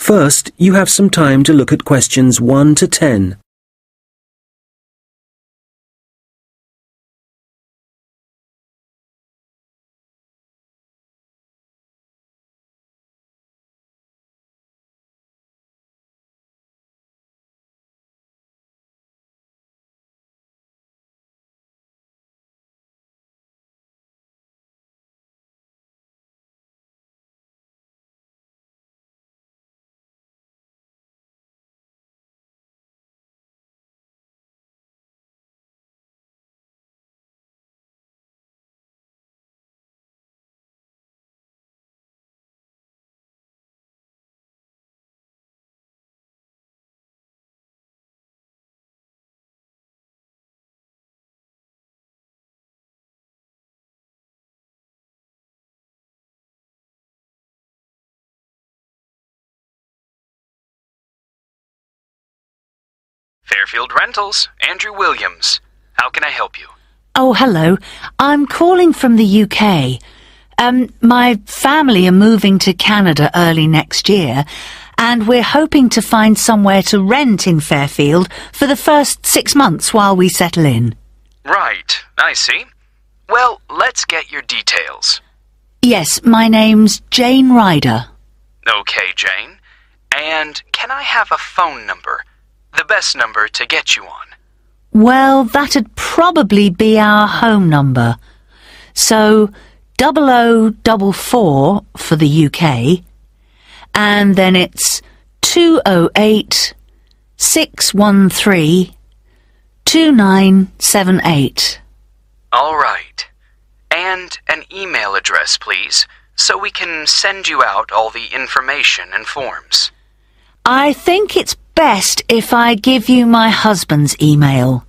First, you have some time to look at questions 1 to 10. Fairfield Rentals, Andrew Williams. How can I help you? Oh, hello. I'm calling from the UK. My family are moving to Canada early next year, and we're hoping to find somewhere to rent in Fairfield for the first 6 months while we settle in. Right, I see. Well, let's get your details. Yes, my name's Jane Ryder. Okay, Jane. And can I have a phone number? The best number to get you on. Well, that'd probably be our home number. So, 0044 for the UK, and then it's 208 613 2978. All right. And an email address, please, so we can send you out all the information and forms. I think it's best if I give you my husband's email.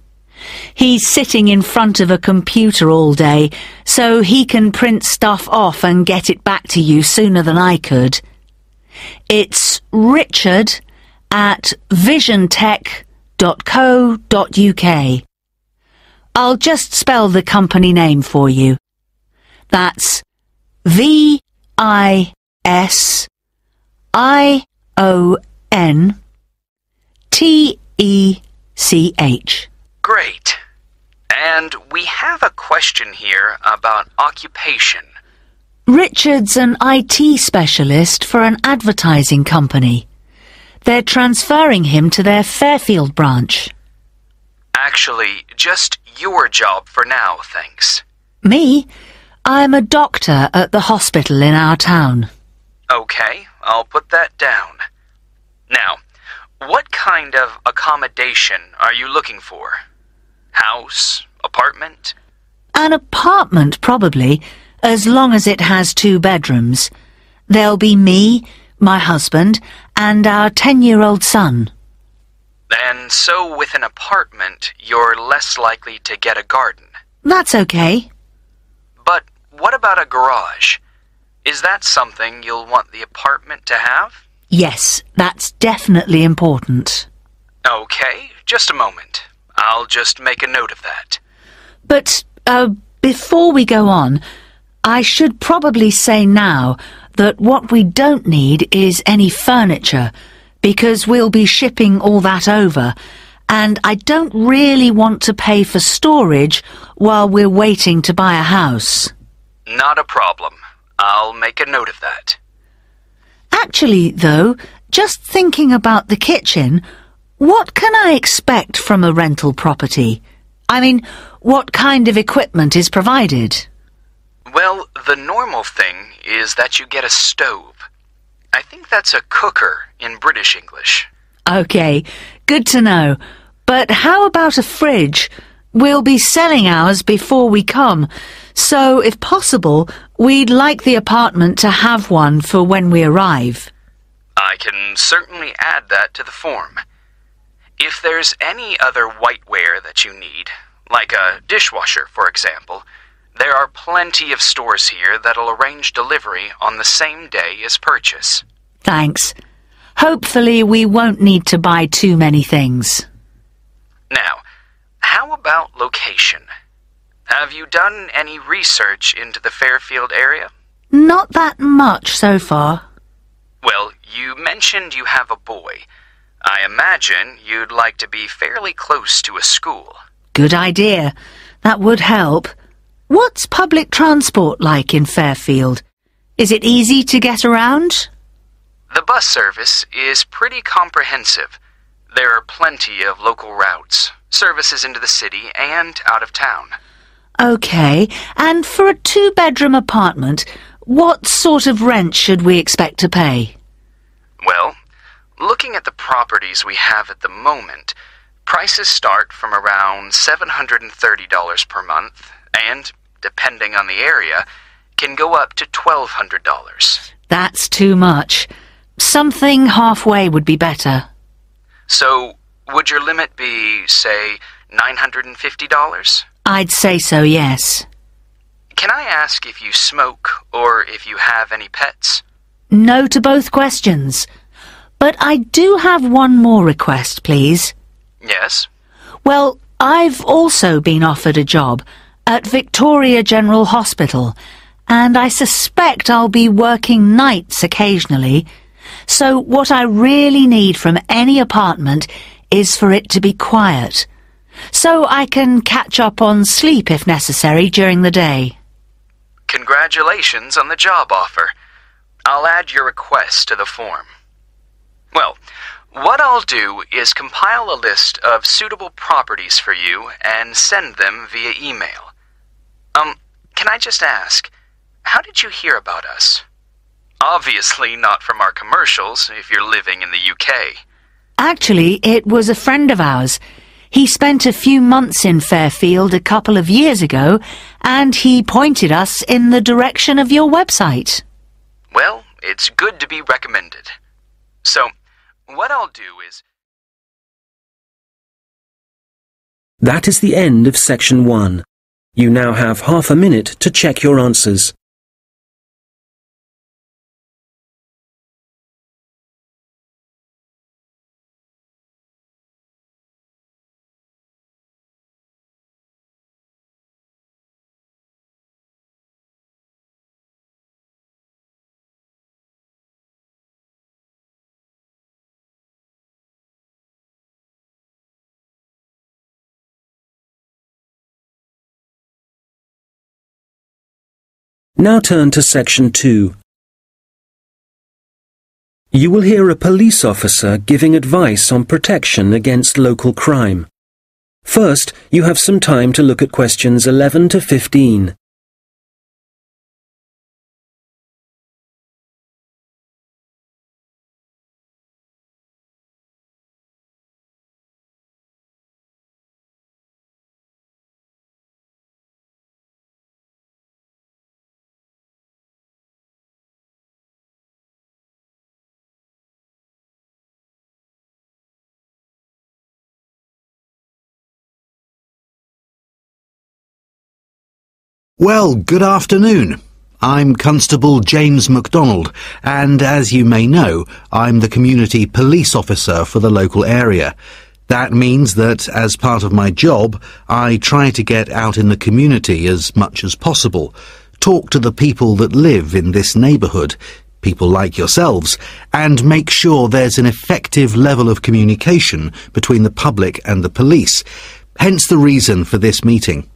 He's sitting in front of a computer all day, so he can print stuff off and get it back to you sooner than I could. It's richard@visiontech.co.uk. I'll just spell the company name for you. That's VISIONTECH. Great. And we have a question here about occupation. Richard's an IT specialist for an advertising company. They're transferring him to their Fairfield branch. Actually, just your job for now, thanks. Me? I'm a doctor at the hospital in our town. Okay, I'll put that down. Now, what kind of accommodation are you looking for? House? Apartment? An apartment, probably, as long as it has 2 bedrooms. There'll be me, my husband, and our 10-year-old son. And so with an apartment, you're less likely to get a garden. That's okay. But what about a garage? Is that something you'll want the apartment to have? Yes, that's definitely important. Okay, just a moment. I'll just make a note of that. But, before we go on, I should probably say now that what we don't need is any furniture, because we'll be shipping all that over, and I don't really want to pay for storage while we're waiting to buy a house. Not a problem. I'll make a note of that. Actually, though, just thinking about the kitchen, what can I expect from a rental property? I mean, what kind of equipment is provided? Well, the normal thing is that you get a stove. I think that's a cooker in British English. Okay, good to know. But how about a fridge? We'll be selling ours before we come, so if possible, we'd like the apartment to have one for when we arrive. I can certainly add that to the form. If there's any other whiteware that you need, like a dishwasher, for example, there are plenty of stores here that'll arrange delivery on the same day as purchase. Thanks. Hopefully we won't need to buy too many things. Now, how about location? Have you done any research into the Fairfield area? Not that much so far. Well, you mentioned you have a boy. I imagine you'd like to be fairly close to a school. Good idea. That would help. What's public transport like in Fairfield? Is it easy to get around? The bus service is pretty comprehensive. There are plenty of local routes, services into the city and out of town. OK, and for a two-bedroom apartment, what sort of rent should we expect to pay? Well, looking at the properties we have at the moment, prices start from around $730 per month and, depending on the area, can go up to $1,200. That's too much. Something halfway would be better. So, would your limit be, say, $950? I'd say so, yes. Can I ask if you smoke or if you have any pets? No to both questions. But I do have one more request, please. Yes? Well, I've also been offered a job at Victoria General Hospital, and I suspect I'll be working nights occasionally. So what I really need from any apartment is for it to be quiet, so I can catch up on sleep if necessary during the day. Congratulations on the job offer. I'll add your request to the form. Well, what I'll do is compile a list of suitable properties for you and send them via email. Can I just ask, how did you hear about us? Obviously not from our commercials if you're living in the UK. Actually, it was a friend of ours. He spent a few months in Fairfield a couple of years ago, and he pointed us in the direction of your website. Well, it's good to be recommended. So, what I'll do is... That is the end of section 1. You now have half a minute to check your answers. Now turn to section 2. You will hear a police officer giving advice on protection against local crime. First, you have some time to look at questions 11 to 15. Well, good afternoon. I'm Constable James MacDonald, and as you may know, I'm the community police officer for the local area. That means that, as part of my job, I try to get out in the community as much as possible, talk to the people that live in this neighbourhood, people like yourselves, and make sure there's an effective level of communication between the public and the police, hence the reason for this meeting.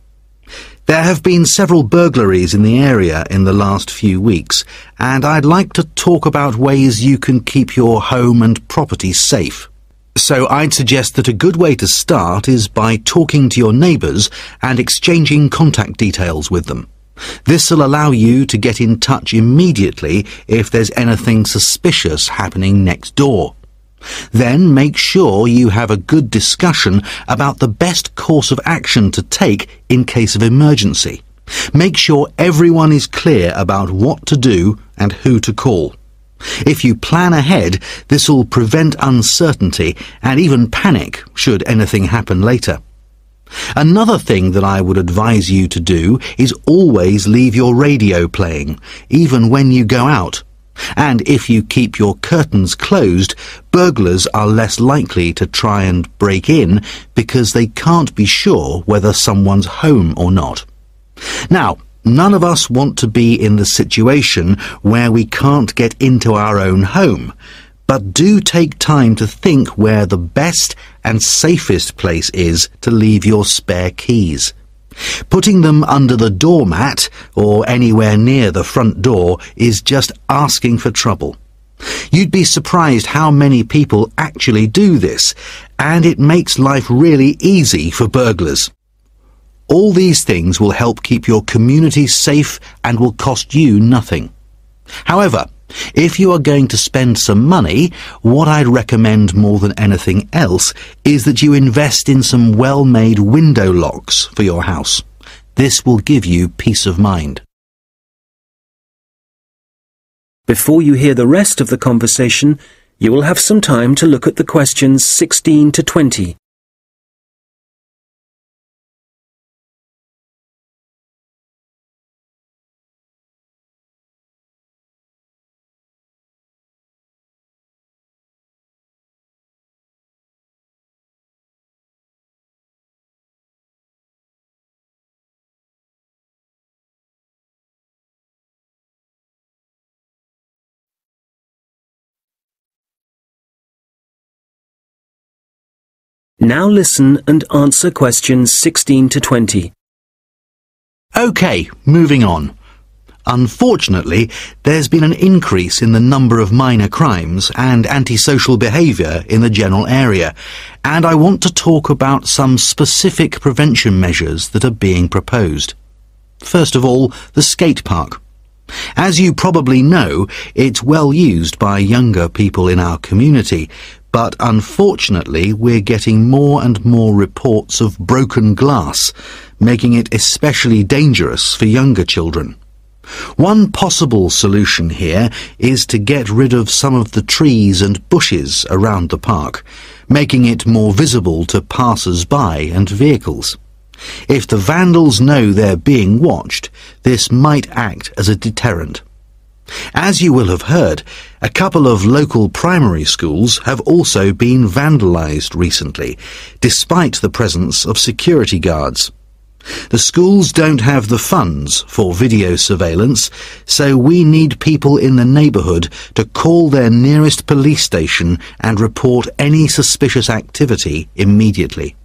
There have been several burglaries in the area in the last few weeks, and I'd like to talk about ways you can keep your home and property safe. So I'd suggest that a good way to start is by talking to your neighbours and exchanging contact details with them. This will allow you to get in touch immediately if there's anything suspicious happening next door. Then make sure you have a good discussion about the best course of action to take in case of emergency. Make sure everyone is clear about what to do and who to call. If you plan ahead, this will prevent uncertainty and even panic should anything happen later. Another thing that I would advise you to do is always leave your radio playing, even when you go out. And if you keep your curtains closed, burglars are less likely to try and break in because they can't be sure whether someone's home or not. Now, none of us want to be in the situation where we can't get into our own home, But do take time to think where the best and safest place is to leave your spare keys. Putting them under the doormat or anywhere near the front door is just asking for trouble. You'd be surprised how many people actually do this, and it makes life really easy for burglars. All these things will help keep your community safe and will cost you nothing. However, if you are going to spend some money, what I'd recommend more than anything else is that you invest in some well-made window locks for your house. This will give you peace of mind. Before you hear the rest of the conversation, you will have some time to look at the questions 16 to 20. Now listen and answer questions 16 to 20. OK, moving on. Unfortunately, there's been an increase in the number of minor crimes and antisocial behaviour in the general area, and I want to talk about some specific prevention measures that are being proposed. First of all, the skate park. As you probably know, it's well used by younger people in our community, but unfortunately we're getting more and more reports of broken glass, making it especially dangerous for younger children. One possible solution here is to get rid of some of the trees and bushes around the park, making it more visible to passers-by and vehicles. If the vandals know they're being watched, this might act as a deterrent. As you will have heard, a couple of local primary schools have also been vandalised recently, despite the presence of security guards. The schools don't have the funds for video surveillance, so we need people in the neighbourhood to call their nearest police station and report any suspicious activity immediately.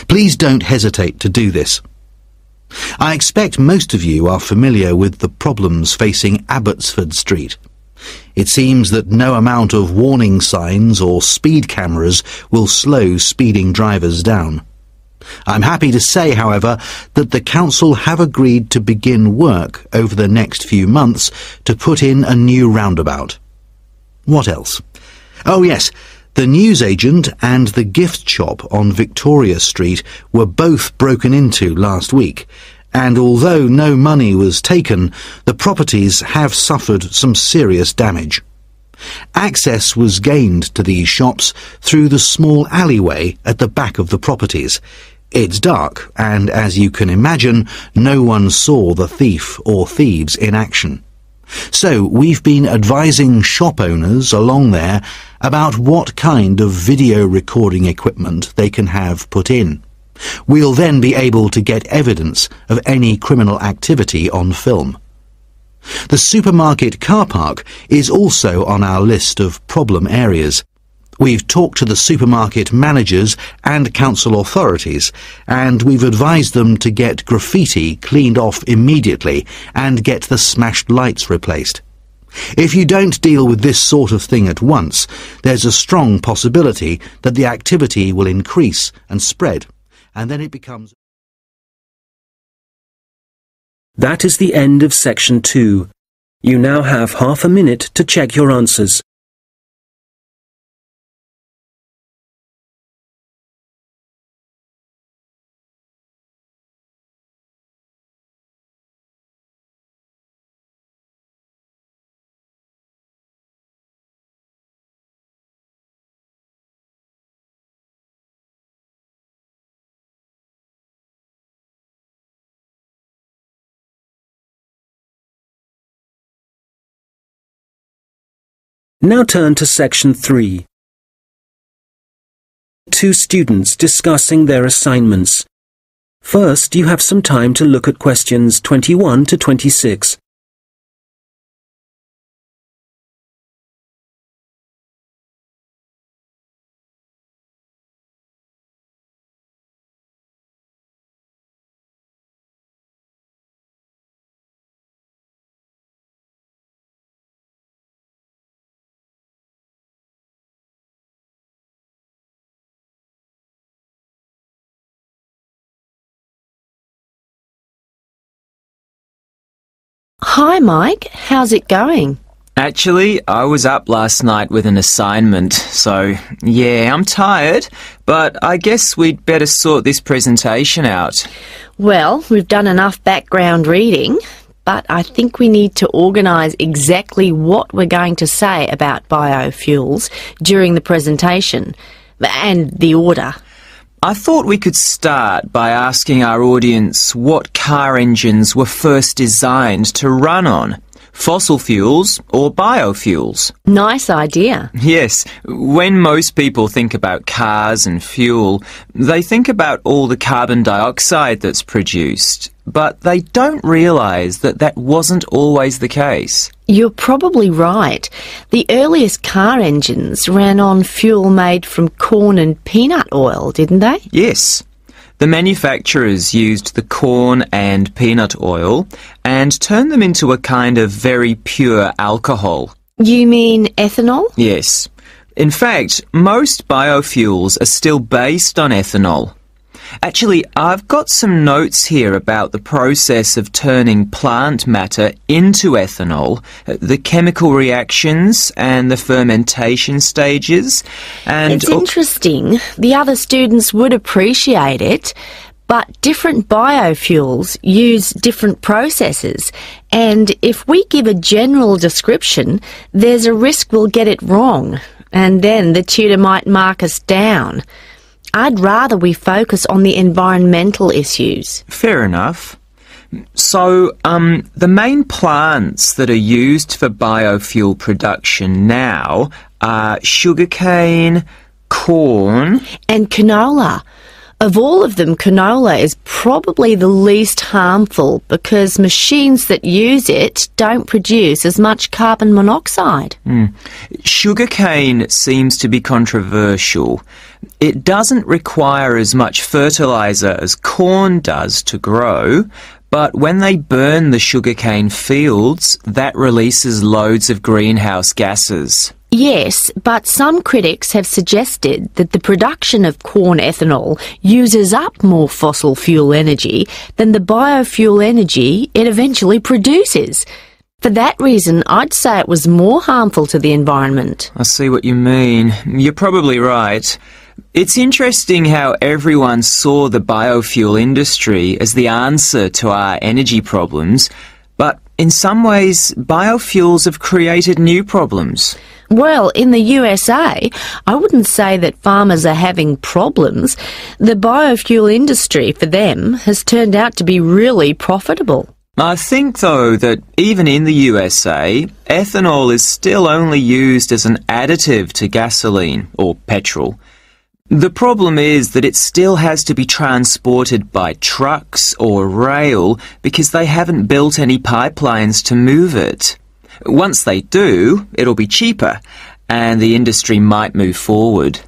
Please don't hesitate to do this. I expect most of you are familiar with the problems facing Abbotsford Street. It seems that no amount of warning signs or speed cameras will slow speeding drivers down. I'm happy to say, however, that the council have agreed to begin work over the next few months to put in a new roundabout. What else? Oh yes, the newsagent and the gift shop on Victoria Street were both broken into last week, and although no money was taken, the properties have suffered some serious damage. Access was gained to these shops through the small alleyway at the back of the properties. It's dark, and as you can imagine, no one saw the thief or thieves in action. So we've been advising shop owners along there about what kind of video recording equipment they can have put in. We'll then be able to get evidence of any criminal activity on film. The supermarket car park is also on our list of problem areas. We've talked to the supermarket managers and council authorities, and we've advised them to get graffiti cleaned off immediately and get the smashed lights replaced. If you don't deal with this sort of thing at once, there's a strong possibility that the activity will increase and spread, and then it becomes... That is the end of section 2. You now have half a minute to check your answers. Now turn to section 3. Two students discussing their assignments. First, you have some time to look at questions 21 to 26. Hi, Mike. How's it going? Actually, I was up last night with an assignment, so yeah, I'm tired, but I guess we'd better sort this presentation out. Well, we've done enough background reading, but I think we need to organise exactly what we're going to say about biofuels during the presentation, and the order. I thought we could start by asking our audience what car engines were first designed to run on. Fossil fuels or biofuels? Nice idea. Yes, when most people think about cars and fuel, they think about all the carbon dioxide that's produced, but they don't realise that that wasn't always the case. You're probably right. The earliest car engines ran on fuel made from corn and peanut oil, didn't they? Yes. The manufacturers used the corn and peanut oil and turned them into a kind of very pure alcohol. You mean ethanol? Yes. In fact, most biofuels are still based on ethanol. Actually, I've got some notes here about the process of turning plant matter into ethanol, the chemical reactions and the fermentation stages. And it's interesting. The other students would appreciate it, but different biofuels use different processes. And if we give a general description, there's a risk we'll get it wrong, and then the tutor might mark us down. I'd rather we focus on the environmental issues. Fair enough. So, the main plants that are used for biofuel production now are sugarcane, corn... and canola. Of all of them, canola is probably the least harmful because machines that use it don't produce as much carbon monoxide. Sugarcane seems to be controversial. It doesn't require as much fertiliser as corn does to grow, but when they burn the sugarcane fields, that releases loads of greenhouse gases. Yes, but some critics have suggested that the production of corn ethanol uses up more fossil fuel energy than the biofuel energy it eventually produces. For that reason, I'd say it was more harmful to the environment. I see what you mean. You're probably right. It's interesting how everyone saw the biofuel industry as the answer to our energy problems, but in some ways, biofuels have created new problems. Well, in the USA, I wouldn't say that farmers are having problems. The biofuel industry, for them, has turned out to be really profitable. I think, though, that even in the USA, ethanol is still only used as an additive to gasoline or petrol. The problem is that it still has to be transported by trucks or rail because they haven't built any pipelines to move it. Once they do, it'll be cheaper, and the industry might move forward.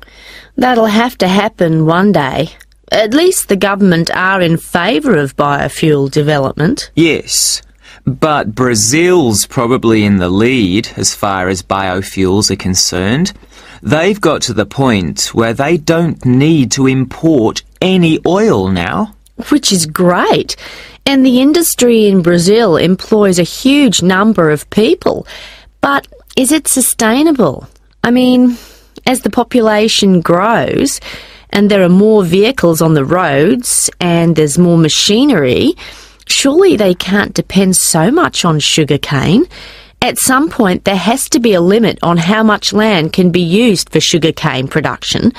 That'll have to happen one day. At least the government are in favour of biofuel development. Yes, but Brazil's probably in the lead as far as biofuels are concerned. They've got to the point where they don't need to import any oil now. Which is great. And the industry in Brazil employs a huge number of people. But is it sustainable? I mean, as the population grows and there are more vehicles on the roads and there's more machinery, surely they can't depend so much on sugarcane. At some point, there has to be a limit on how much land can be used for sugarcane production.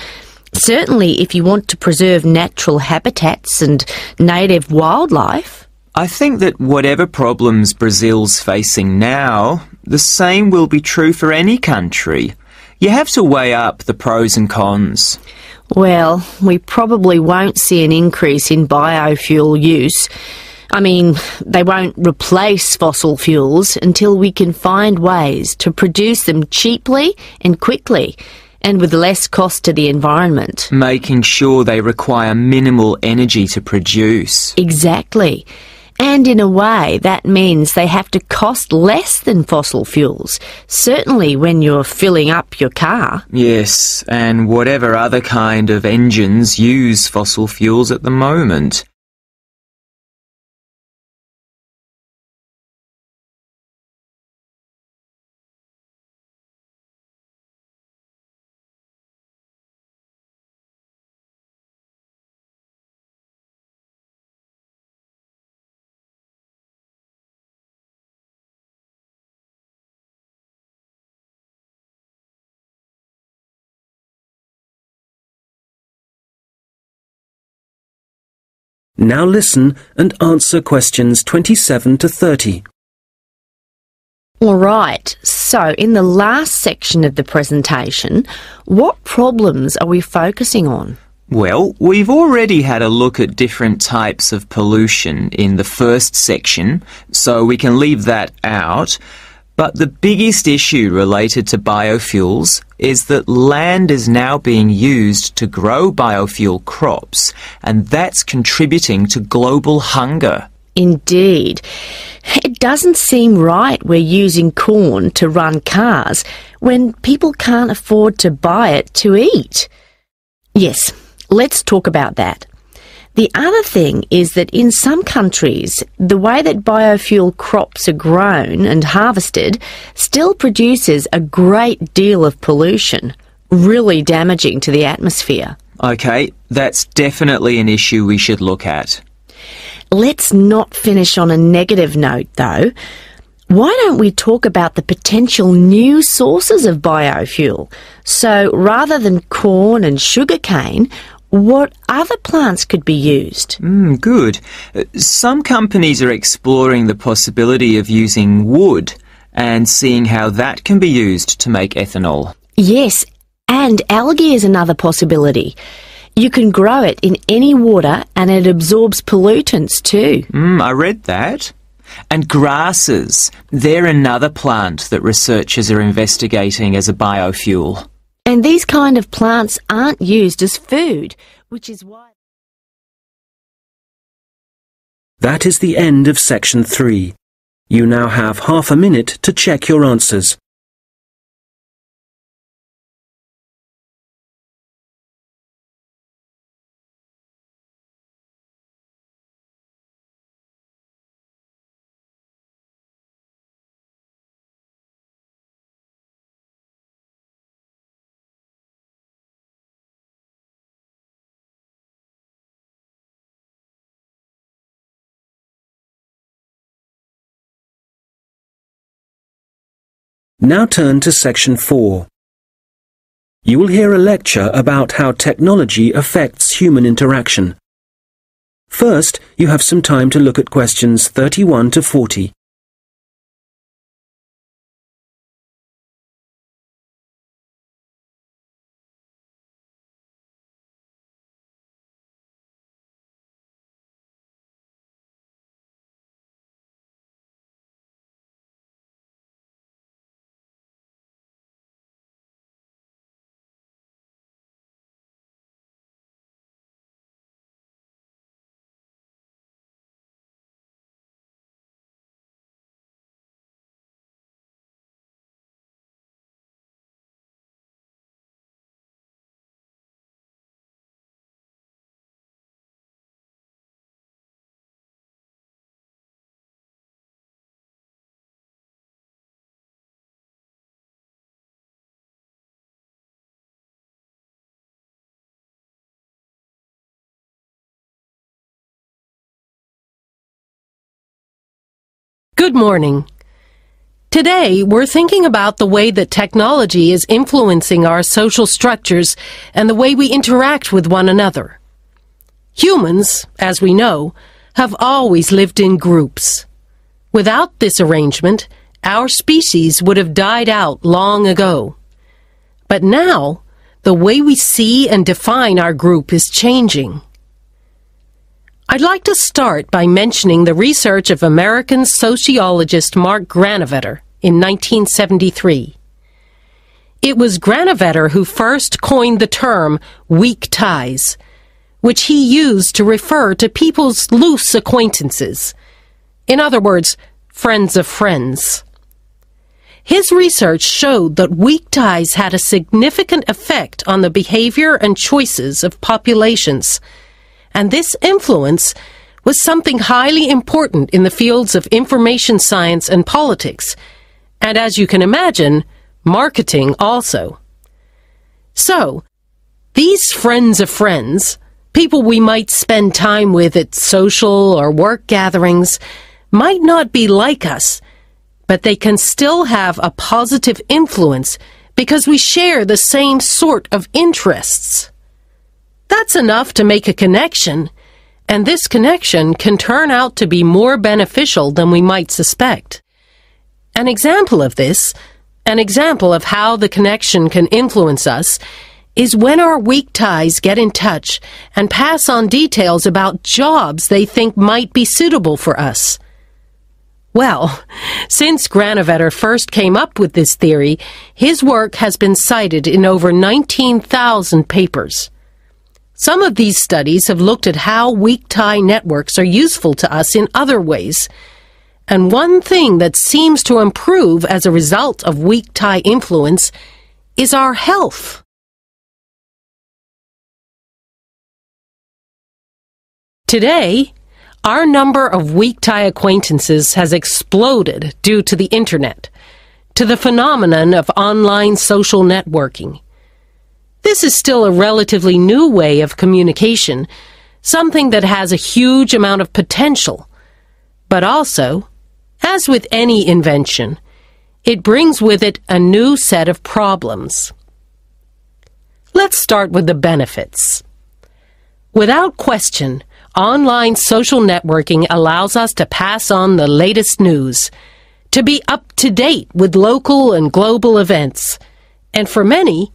Certainly if you want to preserve natural habitats and native wildlife. I think that whatever problems Brazil's facing now, the same will be true for any country. You have to weigh up the pros and cons. Well, we probably won't see an increase in biofuel use. I mean, they won't replace fossil fuels until we can find ways to produce them cheaply and quickly, and with less cost to the environment. Making sure they require minimal energy to produce. Exactly. And in a way, that means they have to cost less than fossil fuels, certainly when you're filling up your car. Yes, and whatever other kind of engines use fossil fuels at the moment. Now listen and answer questions 27 to 30. All right, so in the last section of the presentation, what problems are we focusing on? Well, we've already had a look at different types of pollution in the first section, so we can leave that out. But the biggest issue related to biofuels is that land is now being used to grow biofuel crops, and that's contributing to global hunger. Indeed. It doesn't seem right we're using corn to run cars when people can't afford to buy it to eat. Yes, let's talk about that. The other thing is that in some countries, the way that biofuel crops are grown and harvested still produces a great deal of pollution, really damaging to the atmosphere. Okay, that's definitely an issue we should look at. Let's not finish on a negative note, though. Why don't we talk about the potential new sources of biofuel? So rather than corn and sugarcane, what other plants could be used? Good. Some companies are exploring the possibility of using wood and seeing how that can be used to make ethanol. Yes, and algae is another possibility. You can grow it in any water and it absorbs pollutants too. I read that. And grasses, they're another plant that researchers are investigating as a biofuel. And these kind of plants aren't used as food, which is why... That is the end of section 3. You now have half a minute to check your answers. Now turn to section 4. You will hear a lecture about how technology affects human interaction. First, you have some time to look at questions 31 to 40. Good morning. Today, we're thinking about the way that technology is influencing our social structures and the way we interact with one another. Humans, as we know, have always lived in groups. Without this arrangement, our species would have died out long ago. But now, the way we see and define our group is changing. I'd like to start by mentioning the research of American sociologist Mark Granovetter in 1973. It was Granovetter who first coined the term weak ties, which he used to refer to people's loose acquaintances. In other words, friends of friends. His research showed that weak ties had a significant effect on the behavior and choices of populations, and this influence was something highly important in the fields of information science and politics, and as you can imagine, marketing also. So, these friends of friends, people we might spend time with at social or work gatherings, might not be like us, but they can still have a positive influence because we share the same sort of interests. That's enough to make a connection, and this connection can turn out to be more beneficial than we might suspect. An example of this, an example of how the connection can influence us, is when our weak ties get in touch and pass on details about jobs they think might be suitable for us. Well, since Granovetter first came up with this theory, his work has been cited in over 19,000 papers. Some of these studies have looked at how weak tie networks are useful to us in other ways. And one thing that seems to improve as a result of weak tie influence is our health. Today, our number of weak tie acquaintances has exploded due to the Internet, to the phenomenon of online social networking. This is still a relatively new way of communication, something that has a huge amount of potential. But also, as with any invention, it brings with it a new set of problems. Let's start with the benefits. Without question, online social networking allows us to pass on the latest news, to be up to date with local and global events, and for many,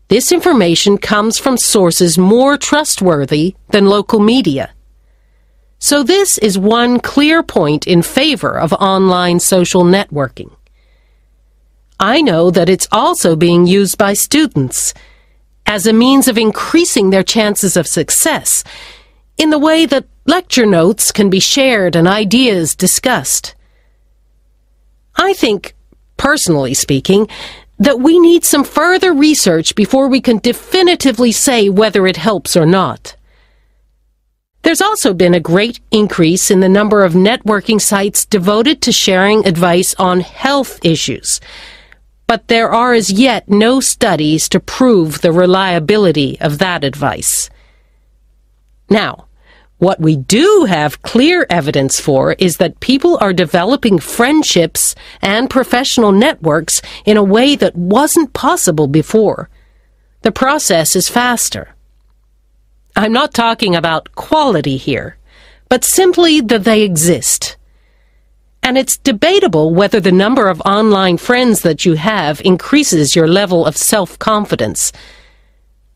this information comes from sources more trustworthy than local media. So this is one clear point in favor of online social networking. I know that it's also being used by students as a means of increasing their chances of success in the way that lecture notes can be shared and ideas discussed. I think, personally speaking, that we need some further research before we can definitively say whether it helps or not. There's also been a great increase in the number of networking sites devoted to sharing advice on health issues, but there are as yet no studies to prove the reliability of that advice. Now, what we do have clear evidence for is that people are developing friendships and professional networks in a way that wasn't possible before. The process is faster. I'm not talking about quality here, but simply that they exist. And it's debatable whether the number of online friends that you have increases your level of self-confidence.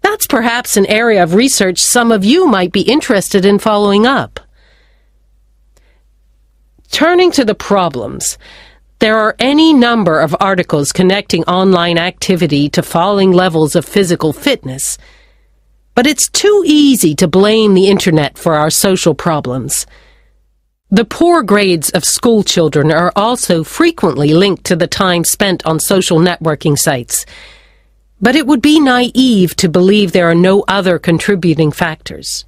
That's perhaps an area of research some of you might be interested in following up. Turning to the problems, there are any number of articles connecting online activity to falling levels of physical fitness. But it's too easy to blame the Internet for our social problems. The poor grades of school children are also frequently linked to the time spent on social networking sites. But it would be naive to believe there are no other contributing factors.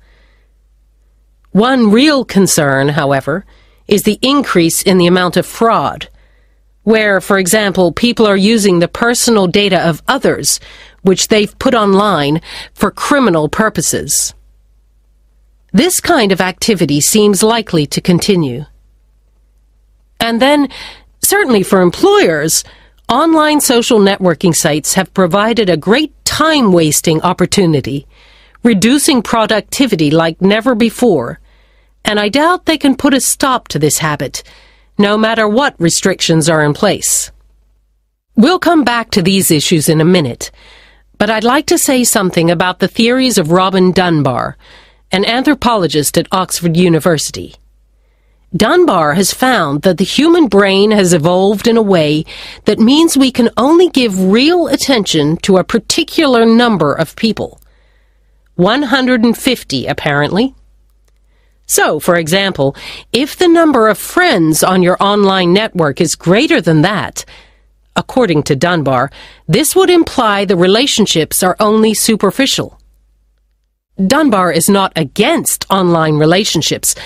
One real concern, however, is the increase in the amount of fraud, where, for example, people are using the personal data of others, which they've put online, for criminal purposes. This kind of activity seems likely to continue. And then, certainly for employers, online social networking sites have provided a great time-wasting opportunity, reducing productivity like never before, and I doubt they can put a stop to this habit, no matter what restrictions are in place. We'll come back to these issues in a minute, but I'd like to say something about the theories of Robin Dunbar, an anthropologist at Oxford University. Dunbar has found that the human brain has evolved in a way that means we can only give real attention to a particular number of people. 150, apparently. So, for example, if the number of friends on your online network is greater than that, according to Dunbar, this would imply the relationships are only superficial. Dunbar is not against online relationships,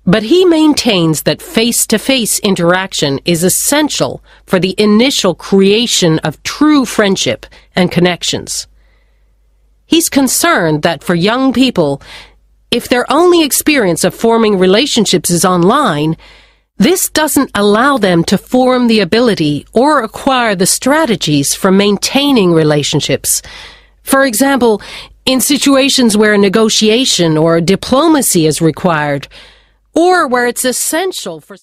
but he maintains that face-to-face interaction is essential for the initial creation of true friendship and connections. He's concerned that for young people, if their only experience of forming relationships is online, this doesn't allow them to form the ability or acquire the strategies for maintaining relationships. For example, in situations where negotiation or diplomacy is required, or where it's essential for